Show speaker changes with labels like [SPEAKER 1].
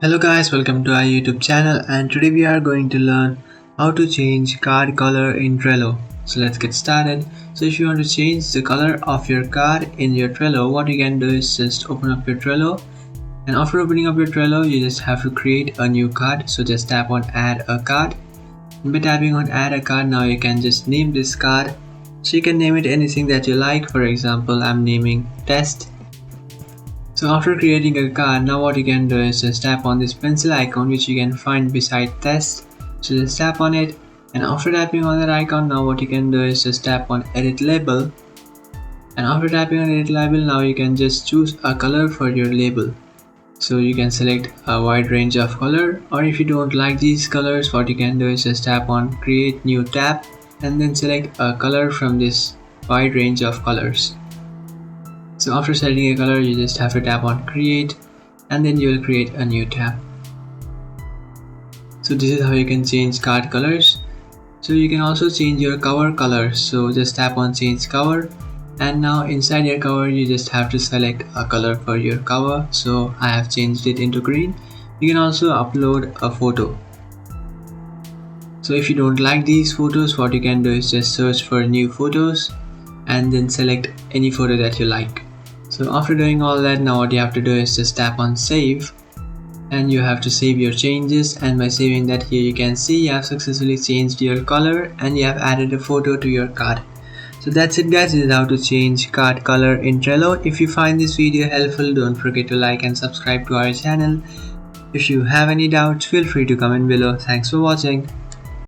[SPEAKER 1] Hello guys, welcome to our YouTube channel, and today we are going to learn how to change card color in Trello. So let's get started. So if you want to change the color of your card in your Trello, what you can do is just open up your Trello, and after opening up your Trello you just have to create a new card. So just tap on add a card, and by tapping on add a card, now you can just name this card. So you can name it anything that you like. For example, I'm naming test. So after creating a card, now what you can do is just tap on this pencil icon which you can find beside test. So just tap on it, and after tapping on that icon, now what you can do is just tap on edit label, and after tapping on edit label, now you can just choose a color for your label. So you can select a wide range of color, or if you don't like these colors, what you can do is just tap on create new tab and then select a color from this wide range of colors. So after selecting a color, you just have to tap on create, and then you will create a new tab. So this is how you can change card colors. So you can also change your cover color. So just tap on change cover, and now inside your cover you just have to select a color for your cover. So I have changed it into green. You can also upload a photo. So if you don't like these photos, what you can do is just search for new photos and then select any photo that you like. So after doing all that, now what you have to do is just tap on save, and you have to save your changes, and by saving that, here you can see you have successfully changed your color and you have added a photo to your card. So that's it guys, this is how to change card color in Trello. If you find this video helpful, don't forget to like and subscribe to our channel. If you have any doubts, feel free to comment below. Thanks for watching.